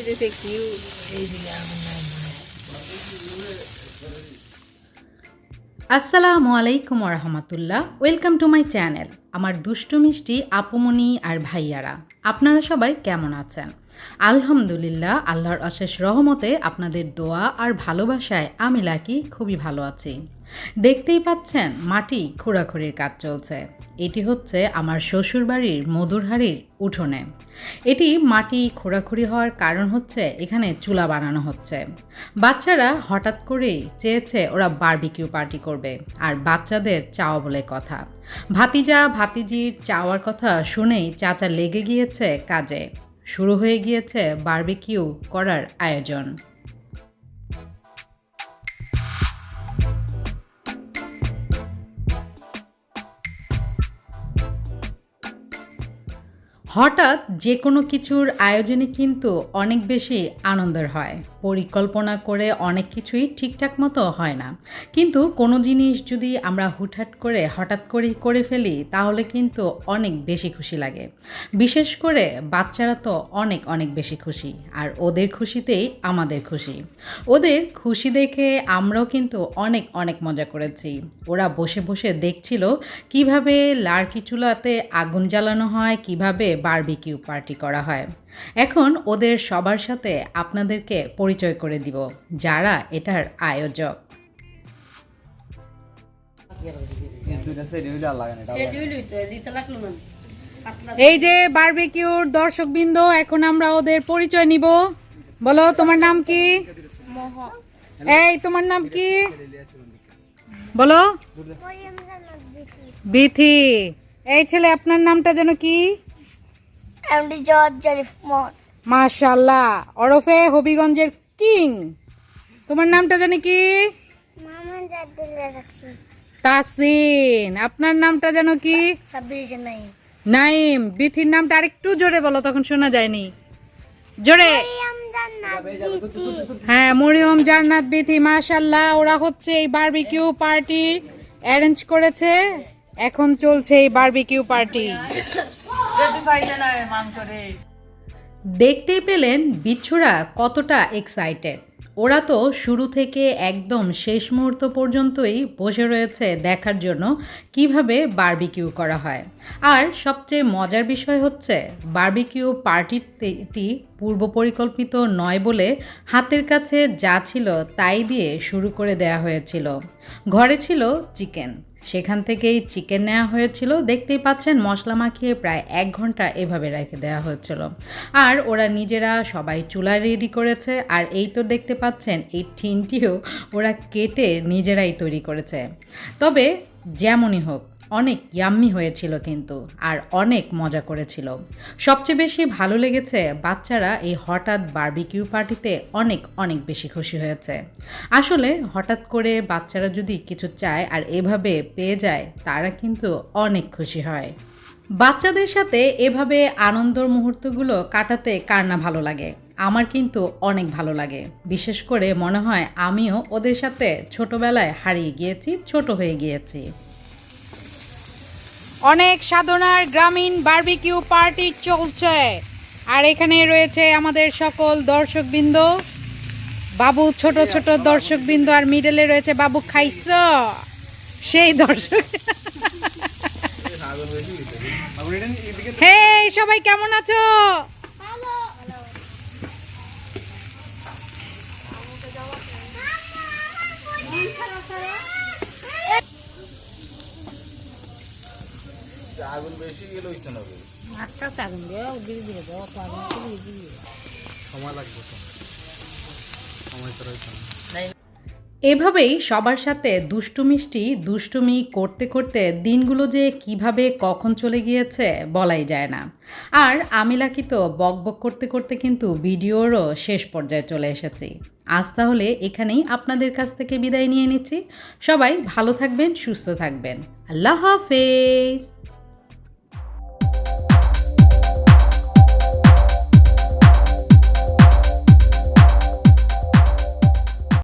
দিতেছে কিউট। আসসালামু আলাইকুম রহমতুল্লাহ, ওয়েলকাম টু মাই চ্যানেল। আমার দুষ্টু মিষ্টি আপুমনি আর ভাইয়ারা, আপনারা সবাই কেমন আছেন? আলহামদুলিল্লাহ, আল্লাহর অশেষ রহমতে আপনাদের দোয়া আর ভালোবাসায় আমি লাকি খুবই ভালো আছি। দেখতেই পাচ্ছেন মাটি খোঁড়াখুড়ির কাজ চলছে। এটি হচ্ছে আমার শ্বশুরবাড়ির মধুরহারির উঠোনে। এটি মাটি খোঁড়াখুড়ি হওয়ার কারণ হচ্ছে এখানে চুলা বানানো হচ্ছে। বাচ্চারা হঠাৎ করেই চেয়েছে ওরা বারবিকিউ পার্টি করবে, আর বাচ্চাদের চাওয়া বলে কথা। ভাতিজা ভাতিজির চাওয়ার কথা শুনেই চাচা লেগে গিয়েছে কাজে। শুরু হয়ে গিয়েছে বারবিকিউ করার আয়োজন। হঠাৎ যে কোনো কিছুর আয়োজনে কিন্তু অনেক বেশি আনন্দের হয়। পরিকল্পনা করে অনেক কিছুই ঠিকঠাক মতো হয় না, কিন্তু কোনো জিনিস যদি আমরা হঠাৎ করে ফেলি তাহলে কিন্তু অনেক বেশি খুশি লাগে। বিশেষ করে বাচ্চারা তো অনেক অনেক বেশি খুশি, আর ওদের খুশিতেই আমাদের খুশি। ওদের খুশি দেখে আমরাও কিন্তু অনেক অনেক মজা করেছি। ওরা বসে বসে দেখছিল কিভাবে লার্কি চুলাতে আগুন জ্বালানো হয়, কিভাবে বারবিকিউ পার্টি করা হয়। এখন ওদের সবার সাথে আপনাদেরকে পরিচয় করে দিব যারা এটার আয়োজক। এই যে বারবিকিউর দর্শকবৃন্দ, এখন আমরা ওদের পরিচয় নিব। বলো তোমার নাম কি? এই তোমার নাম কি? বলো। বিথি। এই ছেলে আপনার নামটা যেন কি? মাশাআল্লাহ, ওরফে হবিগঞ্জের কিং। তোমার নামটা জানি কি? তাসিন। আপনার নামটা যেন কি? নাইম। বিথির নামটা আরেকটু জোরে বলো, তখন শোনা যায়নি। জোরে। হ্যাঁ, মরিয়ম জান্নাত বিথি। মাশাআল্লাহ, ওরা হচ্ছে এই বারবিকিউ পার্টি অ্যারেঞ্জ করেছে। এখন চলছে এই বারবিকিউ পার্টি। দেখতেই পেলেন বিচ্ছুরা কতটা এক্সাইটেড। ওরা তো শুরু থেকে একদম শেষ মুহূর্ত পর্যন্তই বসে রয়েছে দেখার জন্য কিভাবে বারবিকিউ করা হয়। আর সবচেয়ে মজার বিষয় হচ্ছে বারবিকিউ পার্টিটি পূর্ব পরিকল্পিত নয় বলে হাতের কাছে যা ছিল তাই দিয়ে শুরু করে দেয়া হয়েছিল। ঘরে ছিল চিকেন, সেখান থেকেই চিকেন নেওয়া হয়েছিল। দেখতেই পাচ্ছেন মশলা মাখিয়ে প্রায় 1 ঘন্টা এভাবে রেখে দেওয়া হয়েছিল। আর ওরা নিজেরা সবাই চুলা রেডি করেছে। আর এই তো দেখতে পাচ্ছেন এই টিনটিও ওরা কেটে নিজেরাই তৈরি করেছে। তবে যেমনই হোক, অনেক ইয়াম্মি হয়েছিল কিন্তু, আর অনেক মজা করেছিল। সবচেয়ে বেশি ভালো লেগেছে বাচ্চারা এই হঠাৎ বারবিকিউ পার্টিতে অনেক অনেক বেশি খুশি হয়েছে। আসলে হঠাৎ করে বাচ্চারা যদি কিছু চায় আর এভাবে পেয়ে যায়, তারা কিন্তু অনেক খুশি হয়। বাচ্চাদের সাথে এভাবে আনন্দের মুহূর্তগুলো কাটাতে কার না ভালো লাগে? আমার কিন্তু অনেক ভালো লাগে। বিশেষ করে মনে হয় আমিও ওদের সাথে ছোটবেলায় হারিয়ে গিয়েছি, ছোট হয়ে গিয়েছি। অনেক সাধনার গ্রামীণ বারবিকিউ পার্টি চলছে। আর এখানে রয়েছে আমাদের সকল দর্শকবৃন্দ, বাবু ছোট ছোট দর্শকবৃন্দ, আর মিডলে রয়েছে বাবু খাইছ সেই দর্শক। হে সবাই কেমন আছো? আগুন বেশি গেলে হইতে হবে। আগুন দিয়ে ধীরে ধীরে দাও, সময় লাগবে তো, সময় তো রয়েছে না। এভাবেই সবার সাথে দুষ্টুমি করতে করতে দিনগুলো যে কিভাবে কখন চলে গিয়েছে বলাই যায় না। আর আমি লাকি তো বকবক করতে করতে কিন্তু ভিডিওরও শেষ পর্যায়ে চলে এসেছি। আজ তাহলে এখানেই আপনাদের কাছ থেকে বিদায় নিয়ে নিচ্ছি। সবাই ভালো থাকবেন, সুস্থ থাকবেন। আল্লাহ হাফেজ।